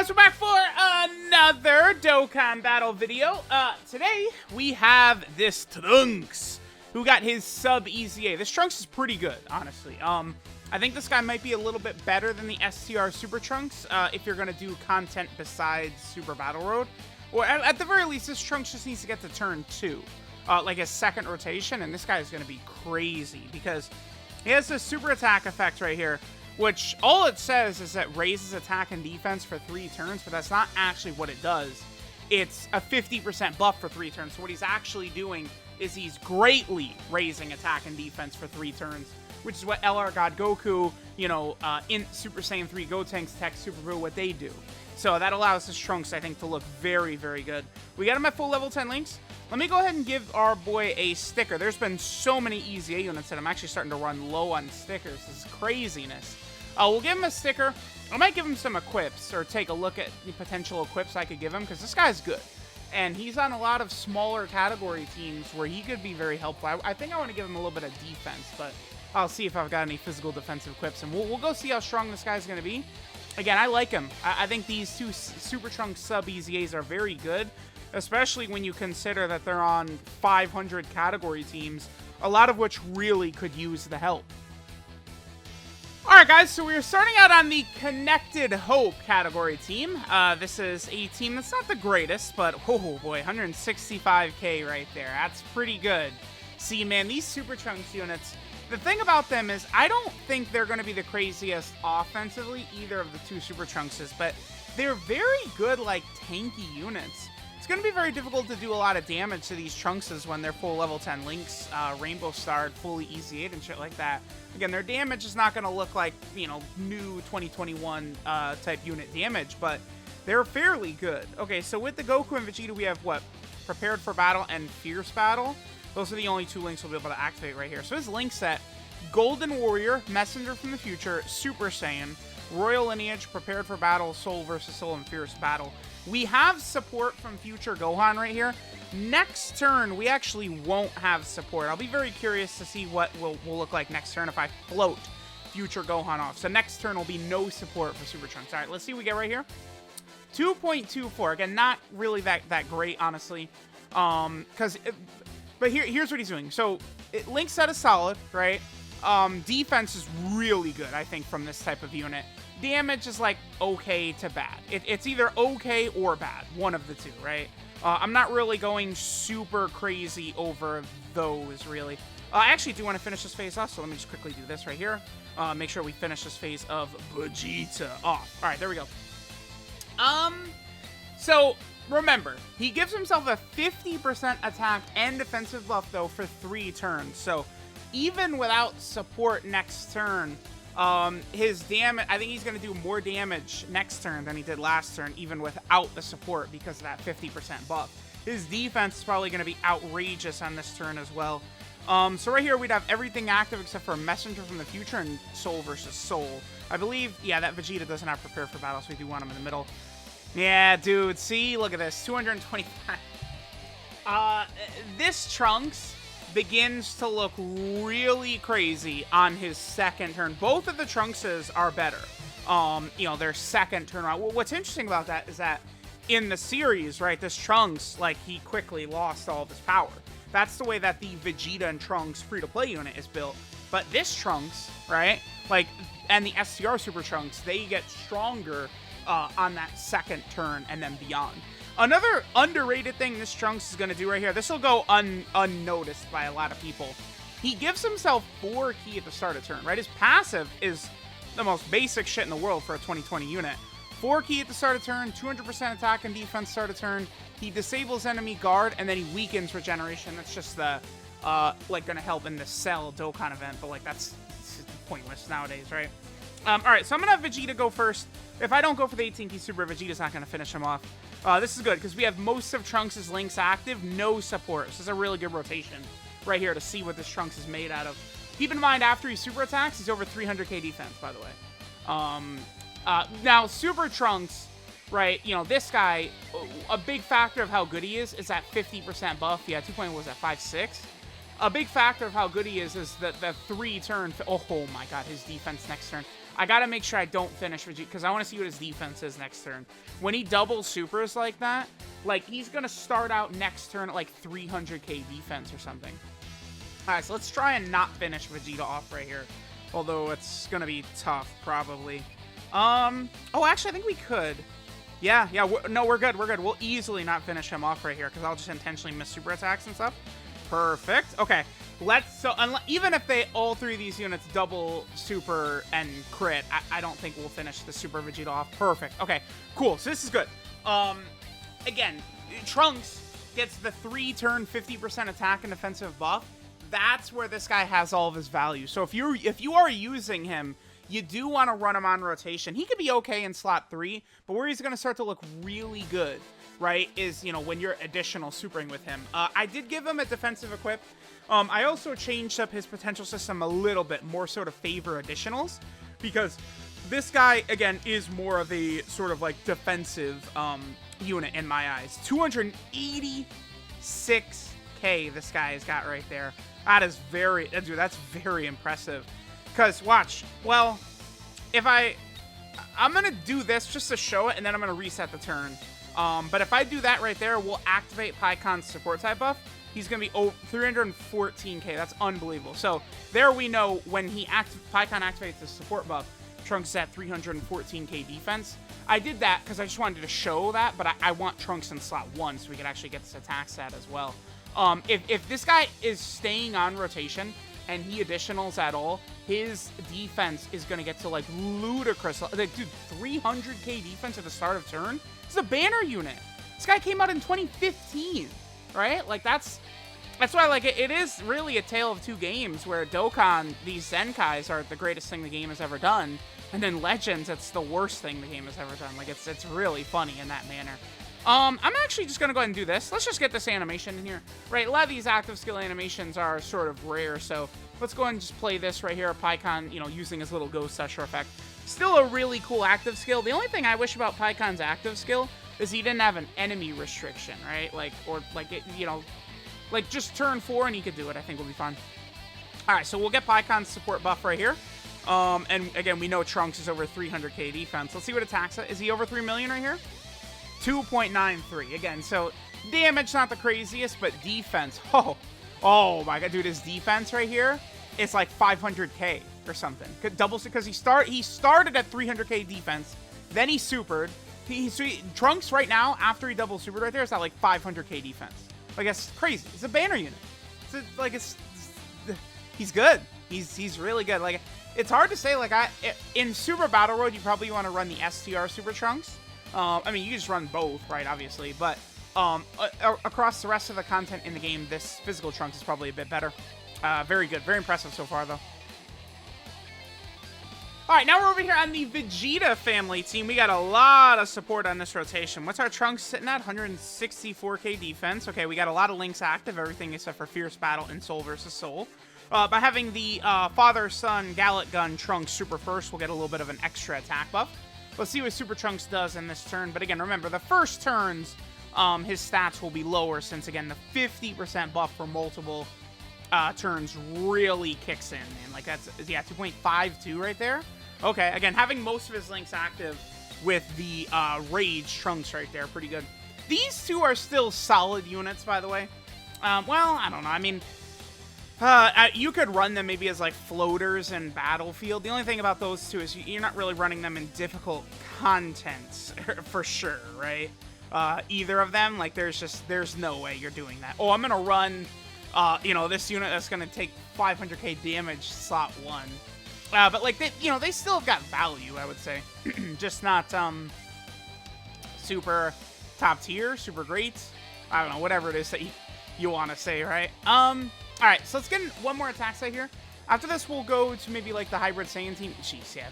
guys, we're back for another Dokkan battle video. Today we have this Trunks, who got his sub EZA. This Trunks is pretty good, honestly. I think this guy might be a little bit better than the STR Super Trunks if you're gonna do content besides Super Battle Road. Or at the very least, this Trunks just needs to get to turn 2, like his second rotation, and this guy is gonna be crazy because he has this super attack effect right here, which all it says is that raises attack and defense for 3 turns, but that's not actually what it does. It's a 50% buff for 3 turns. So what he's actually doing is he's greatly raising attack and defense for 3 turns, which is what LR God Goku, you know, in Super Saiyan 3 Gotenks, Tech, Super Buu, what they do. So that allows this Trunks, I think, to look very, very good. We got him at full level 10 links. Let me go ahead and give our boy a sticker. There's been so many EZA units that I'm actually starting to run low on stickers. This is craziness. We'll give him a sticker. I might give him some equips, or take a look at the potential equips I could give him, because this guy's good. And he's on a lot of smaller category teams where he could be very helpful. I think I want to give him a little bit of defense, but I'll see if I've got any physical defensive equips, and we'll go see how strong this guy's going to be. Again, I like him. I think these 2 Super Trunks sub EZAs are very good, especially when you consider that they're on 500 category teams, a lot of which really could use the help. Alright guys, so we're starting out on the Connected Hope category team. This is a team that's not the greatest, but oh boy, 165k right there. That's pretty good. See, man, these Super Trunks units, the thing about them is I don't think they're going to be the craziest offensively, either of the 2 Super Trunkses, but they're very good, like, tanky units. It's going to be very difficult to do a lot of damage to these Trunkses when they're full level 10 links, Rainbow Starred, fully EZA'd and shit like that. Again, their damage is not going to look like, you know, new 2021 type unit damage, but they're fairly good. Okay, so with the Goku and Vegeta, we have what? Prepared for Battle and Fierce Battle. Those are the only 2 links we'll be able to activate right here. So his link set: Golden Warrior, Messenger from the Future, Super Saiyan, Royal Lineage, Prepared for Battle, Soul versus Soul, and Fierce Battle. We have support from Future Gohan right here. Next turn, we actually won't have support. I'll be very curious to see what will look like next turn if I float Future Gohan off. So next turn will be no support for Super Trunks. All right, let's see what we get right here. 2.24. Again, not really that great, honestly. But here's what he's doing. So link set is solid, right? Defense is really good, I think, from this type of unit. Damage is like okay to bad. It's either okay or bad, one of the 2, right? I'm not really going super crazy over those, really. I actually do want to finish this phase off, so let me just quickly do this right here. Make sure we finish this phase of Vegeta off. All right, there we go. So remember, he gives himself a 50% attack and defensive buff, though, for 3 turns. So even without support next turn, his damage, I think he's going to do more damage next turn than he did last turn, even without the support, because of that 50% buff. His defense is probably going to be outrageous on this turn as well. So right here, we'd have everything active except for Messenger from the Future and Soul versus Soul. I believe, yeah, that Vegeta doesn't have Prepare for Battle, so we do want him in the middle. Yeah, dude, see, look at this, 225. This Trunks begins to look really crazy on his second turn. Both of the Trunkses are better. You know, their second turn around. What's interesting about that is that in the series, right, this Trunks, like, he quickly lost all of his power. That's the way that the Vegeta and Trunks free-to-play unit is built. But this Trunks, right, like, and the STR Super Trunks, they get stronger on that second turn and then beyond. Another underrated thing this Trunks is going to do right here, this will go unnoticed by a lot of people. He gives himself 4 ki at the start of turn, right? His passive is the most basic shit in the world for a 2020 unit. 4 ki at the start of turn, 200% attack and defense start of turn. He disables enemy guard, and then he weakens regeneration. That's just the, like, going to help in the Cell Dokkan event, but, like, that's pointless nowadays, right? All right, so I'm going to have Vegeta go first. If I don't go for the 18 ki Super, Vegeta's not going to finish him off. This is good, because we have most of Trunks' links active, no support. This is a really good rotation right here to see what this Trunks is made out of. Keep in mind, after he super attacks, he's over 300k defense, by the way. Now, Super Trunks, right, you know, this guy, a big factor of how good he is that 50% buff. Yeah, 2 was that 5.6? A big factor of how good he is that the 3 turn... Oh my god, his defense next turn. I gotta make sure I don't finish Vegeta, because I want to see what his defense is next turn. When he doubles supers like that, like, he's gonna start out next turn at, like, 300k defense or something. Alright, so let's try and not finish Vegeta off right here. Although it's gonna be tough, probably. Oh, actually, I think we could. Yeah, no, we're good, we're good. We'll easily not finish him off right here, because I'll just intentionally miss super attacks and stuff. Perfect. Okay, even if all three of these units double super and crit, I don't think we'll finish the Super Vegeta off. Perfect. Okay, cool. So this is good. Again, Trunks gets the 3-turn 50% attack and defensive buff. That's where this guy has all of his value. So if you are using him, you do want to run him on rotation. He could be okay in slot 3, but where he's going to start to look really good, right, is, you know, when you're additional supering with him. I did give him a defensive equip. I also changed up his potential system a little bit, more so to favor additionals, because this guy, again, is more of a sort of, like, defensive unit in my eyes. 286k this guy has got right there. That is dude, that's very impressive. Because, watch, well, if I'm going to do this just to show it, and then I'm going to reset the turn. But if I do that right there, we'll activate Pycon's support type buff. He's going to be 314k. That's unbelievable. So there we know when Pycon activates the support buff, Trunks is at 314k defense. I did that because I just wanted to show that, but I want Trunks in slot 1 so we can actually get this attack stat as well. If this guy is staying on rotation and he additionals at all, his defense is going to get to, like, ludicrous. Like, dude, 300k defense at the start of turn? This is a banner unit. This guy came out in 2015, right? Like, that's why, like, it is really a tale of two games where Dokkan, these Zenkais, are the greatest thing the game has ever done, and then Legends, it's the worst thing the game has ever done. Like, it's really funny in that manner. I'm actually just going to go ahead and do this. Let's just get this animation in here. Right, a lot of these active skill animations are sort of rare, so let's go ahead and just play this right here. Pycon, you know, using his little Ghost Usher effect. Still a really cool active skill. The only thing I wish about Pycon's active skill is he didn't have an enemy restriction, right? Like, or, like, it, you know, like, just turn 4 and he could do it. I think we'll be fine. All right, so we'll get Pycon's support buff right here. And, again, we know Trunks is over 300k defense. Let's see what attacks. Is he over 3 million right here? 2.93. Again, so damage not the craziest, but defense. Oh my god, dude, his defense right here is like 500k or something. Doubles because he started at 300k defense, then he supered. Trunks right now, after he double supered right there, is at like 500k defense. Like, it's crazy. It's a banner unit. He's good. He's really good. Like, it's hard to say. Like, in Super Battle Road, you probably want to run the STR Super Trunks. I mean, you just run both, right, obviously, but across the rest of the content in the game, this physical Trunks is probably a bit better. Very good. Very impressive so far, though. All right, now we're over here on the Vegeta family team. We got a lot of support on this rotation. What's our Trunks sitting at? 164k defense. Okay, we got a lot of links active, everything except for Fierce Battle and Soul versus Soul. By having the father-son Gallic Gun Trunks super first, we'll get a little bit of an extra attack buff. Let's see what Super Trunks does in this turn. But again, remember, the first turns, his stats will be lower since, again, the 50% buff for multiple turns really kicks in. And, like, that's, yeah, 2.52 right there. Okay, again, having most of his links active with the Rage Trunks right there, pretty good. These two are still solid units, by the way. Well, I don't know. I mean, you could run them maybe as, like, floaters in Battlefield. The only thing about those two is you're not really running them in difficult content, for sure, right? Either of them, like, there's no way you're doing that. Oh, I'm gonna run, you know, this unit that's gonna take 500k damage slot 1. But, like, they still have got value, I would say. Just not, super top tier, super great. I don't know, whatever it is that you want to say, right? Alright, so let's get one more attack set here. After this, we'll go to maybe, like, the Hybrid Saiyan team. Jeez, yeah,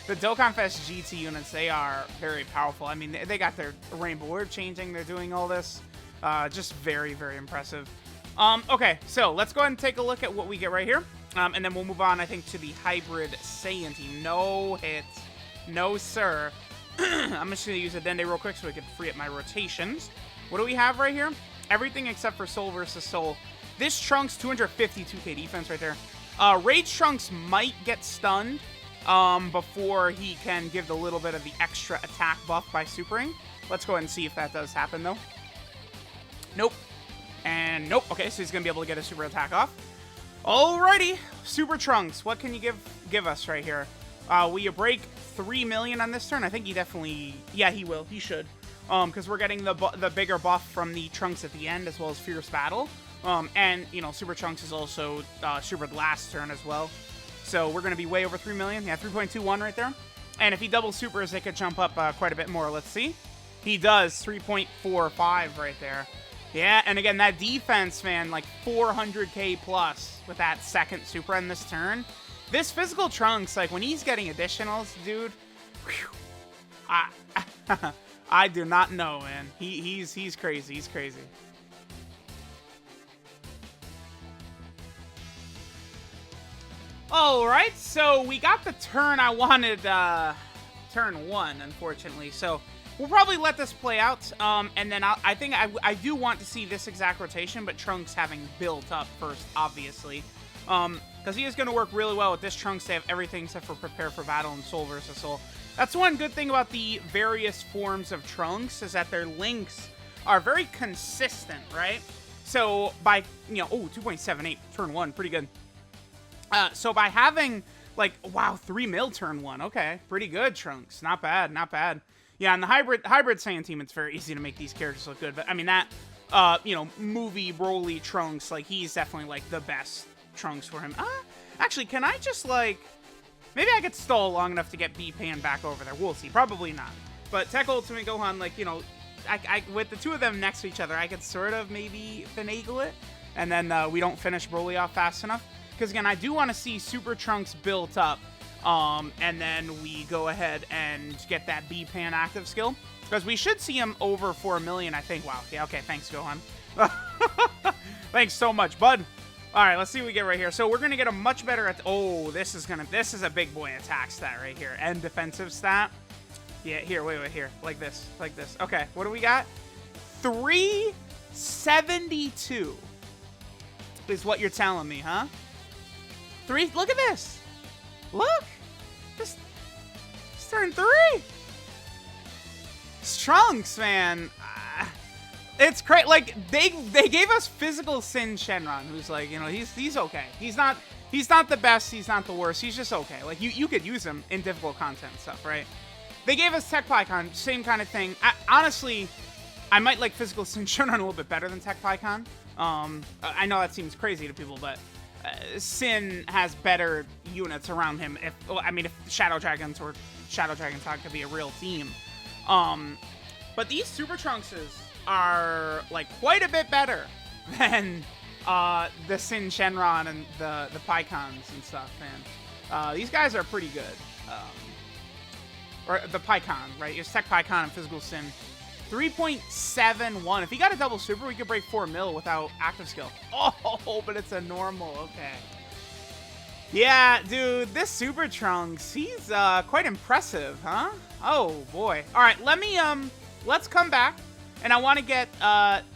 the Dokkan Fest GT units, they are very powerful. I mean, they got their Rainbow Orb changing. They're doing all this. Just very, very impressive. Okay, so let's go ahead and take a look at what we get right here. And then we'll move on, I think, to the Hybrid Saiyan team. No hit. No, sir. I'm just going to use a Dende real quick so I can free up my rotations. What do we have right here? Everything except for Soul versus Soul. This Trunks, 252k defense right there. Rage Trunks might get stunned before he can give the little bit of the extra attack buff by supering. Let's go ahead and see if that does happen, though. Nope. And nope. Okay, so he's going to be able to get a super attack off. Alrighty. Super Trunks, what can you give us right here? Will you break 3 million on this turn? I think he definitely... Yeah, he will. He should. Because we're getting the bigger buff from the Trunks at the end, as well as Fierce Battle. And, you know, Super Trunks is also supered last turn as well. So we're going to be way over 3 million. Yeah, 3.21 right there. And if he double supers, it could jump up quite a bit more. Let's see. He does 3.45 right there. Yeah, and again, that defense, man, like 400k plus with that second super in this turn. This physical Trunks, like when he's getting additionals, dude, whew, I do not know, man. He's crazy. He's crazy. All right, so we got the turn I wanted, turn 1, unfortunately. So we'll probably let this play out, and then I think I do want to see this exact rotation, but Trunks having built up first, obviously. Because he is going to work really well with this Trunks to have everything except for Prepare for Battle and Soul versus Soul. That's one good thing about the various forms of Trunks, is that their links are very consistent, right? So by, you know, oh, 2.78, turn 1, pretty good. So by having, like, wow, 3 mil turn 1, okay, pretty good, Trunks. Not bad, not bad. Yeah, in the hybrid Saiyan team, it's very easy to make these characters look good. But, I mean, that, you know, movie Broly Trunks, like, he's definitely, like, the best Trunks for him. Actually, can I just, like, maybe I could stall long enough to get B-Pan back over there. We'll see. Probably not. But Tech Ultimate Gohan, like, you know, with the two of them next to each other, I could sort of maybe finagle it. And then we don't finish Broly off fast enough. Because, again, I do want to see Super Trunks built up. And then we go ahead and get that B-Pan active skill. Because we should see him over 4 million, I think. Wow. Yeah, okay. Thanks, Gohan. Thanks so much, bud. All right, let's see what we get right here. So we're going to get a much better... Oh, this is a big boy attack stat right here. And defensive stat. Yeah, here, wait, here. Like this. Okay, what do we got? 372 is what you're telling me, huh? Look at this. Look. Just turn 3. Trunks, man. It's crazy. Like, they gave us physical Sin Shenron, who's like, you know, he's okay. He's not the best. He's not the worst. He's just okay. Like, you could use him in difficult content stuff, right? They gave us Tech PyCon, same kind of thing. Honestly, I might like physical Sin Shenron a little bit better than Tech PyCon. I know that seems crazy to people, but Sin has better units around him. If Shadow Dragons or Shadow Dragon Talk could be a real team. But these Super Trunkses are like quite a bit better than the Sin Shenron and the PyCons and stuff, man. These guys are pretty good. Or the PyCon, right? It's Tech PyCon and Physical Sin. 3.71. If he got a double super, we could break 4 mil without active skill. Oh, but it's a normal. Okay. Yeah, dude, this Super Trunks, he's quite impressive, huh? Oh boy. All right, let's come back, and I want to get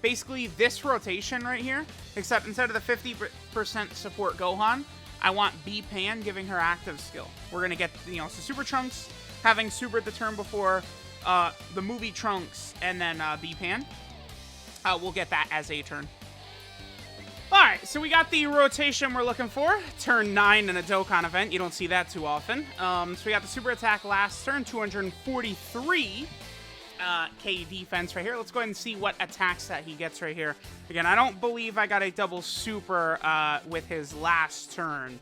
basically this rotation right here. Except instead of the 50% support Gohan, I want B-Pan giving her active skill. We're gonna get, you know, so Super Trunks having supered the turn before. The movie Trunks, and then B-Pan. We'll get that as a turn. Alright, so we got the rotation we're looking for. Turn 9 in a Dokkan event. You don't see that too often. So we got the super attack last turn, 243 K defense right here. Let's go ahead and see what attacks that he gets right here. Again, I don't believe I got a double super with his last turn.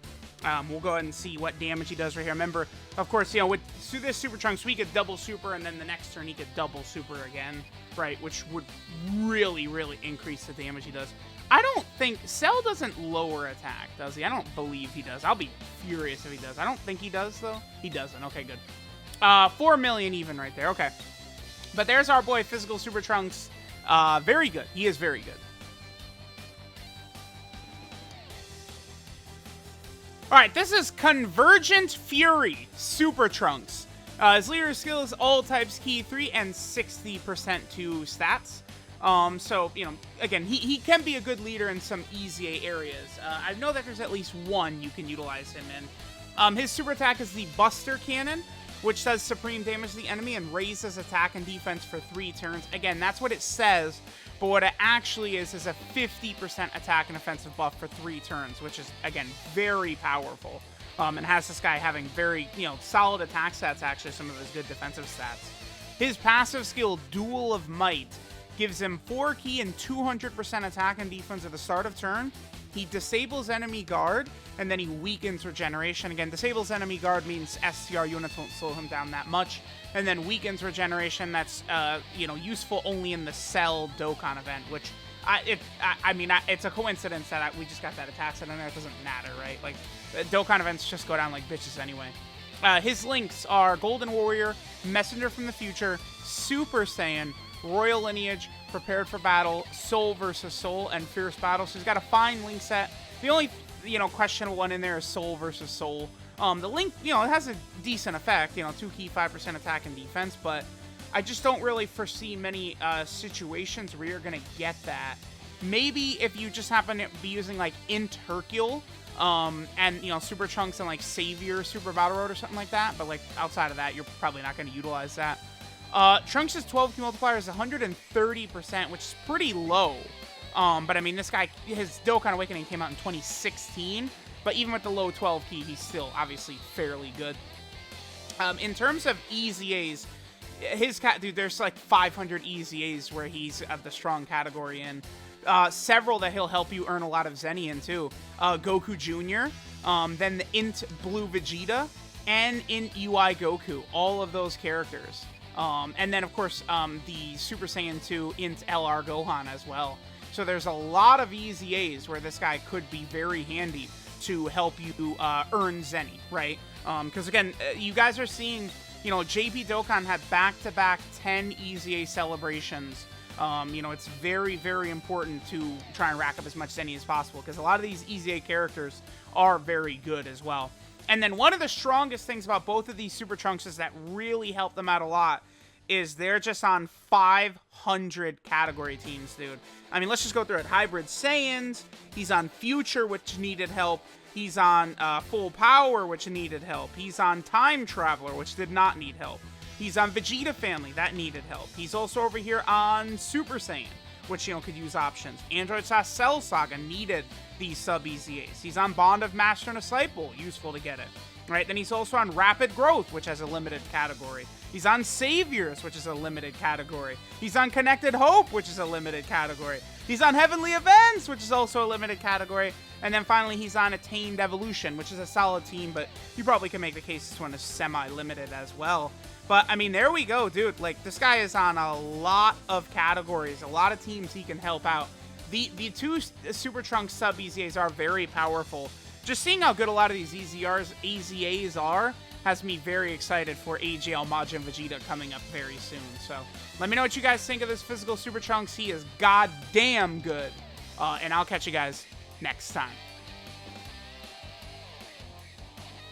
We'll go ahead and see what damage he does right here. Remember, of course, you know, with this Super Trunks, we could double super, and then the next turn he could double super again, right? Which would really, really increase the damage he does. I don't think... Cell doesn't lower attack, does he? I don't believe he does. I'll be furious if he does. I don't think he does, though. He doesn't. Okay, good. 4 million even right there. Okay. But there's our boy, Physical Super Trunks. Very good. He is very good. Alright, this is Convergent Fury Super Trunks. His leader skill is all types key 3 and 60% to stats. So, you know, again, he can be a good leader in some EZA areas. I know that there's at least one you can utilize him in. His super attack is the Buster Cannon, which does supreme damage to the enemy and raises attack and defense for 3 turns. Again, that's what it says, but what it actually is a 50% attack and offensive buff for 3 turns, which is, again, very powerful. And has this guy having very, solid attack stats, actually, some of his good defensive stats. His passive skill, Duel of Might, gives him 4 ki and 200% attack and defense at the start of turn. He disables enemy guard, and then he weakens regeneration. Again, disables enemy guard means STR units won't slow him down that much. And then weakens regeneration, that's, useful only in the Cell Dokkan event, which, it's a coincidence that we just got that attack set in there. It doesn't matter, right? Like, Dokkan events just go down like bitches anyway. His links are Golden Warrior, Messenger from the Future, Super Saiyan, Royal Lineage, Prepared for Battle, Soul versus Soul, and Fierce Battle. So he's got a fine link set. The only, questionable one in there is Soul versus Soul. The link, it has a decent effect, 2 ki, 5% attack and defense, but I just don't really foresee many situations where you're going to get that. Maybe if you just happen to be using, like, Int Hercule, and, Super Trunks and, like, Savior, Super Battle Road or something like that, but, like, outside of that, you're probably not going to utilize that. Trunks' 12 ki multiplier is 130%, which is pretty low. But I mean, this guy, his Dokkan Awakening came out in 2016, but even with the low 12 ki, he's still obviously fairly good. In terms of EZAs, dude, there's like 500 EZAs where he's of the strong category in. Several that he'll help you earn a lot of Zennian too. Goku Jr., then the Int Blue Vegeta, and Int UI Goku. All of those characters. And then, of course, the Super Saiyan 2 Int LR Gohan as well. So there's a lot of EZAs where this guy could be very handy to help you earn Zenny, right? Because, again, you guys are seeing, JP Dokkan had back-to-back 10 EZA celebrations. It's very, very important to try and rack up as much Zenny as possible because a lot of these EZA characters are very good as well. And then one of the strongest things about both of these Super Trunkses that really help them out a lot is they're just on 500 category teams, dude. I mean, let's just go through it. Hybrid Saiyans, he's on Future, which needed help. He's on Full Power, which needed help. He's on Time Traveler, which did not need help. He's on Vegeta Family, that needed help. He's also over here on Super Saiyan, which, could use options. Android Cell Saga needed these sub-EZAs. He's on Bond of Master and Disciple, useful to get it. Right, then he's also on Rapid Growth, which has a limited category. He's on Saviors, which is a limited category. He's on Connected Hope, which is a limited category. He's on Heavenly Events, which is also a limited category. And then finally, he's on Attained Evolution, which is a solid team, but you probably can make the case this one is semi-limited as well. But, I mean, there we go, dude. Like, this guy is on a lot of categories, a lot of teams he can help out. The 2 Super Trunks sub-EZAs are very powerful. Just seeing how good a lot of these EZAs are has me very excited for AGL, Majin Vegeta coming up very soon. So let me know what you guys think of this physical Super Trunks. He is goddamn good. And I'll catch you guys next time.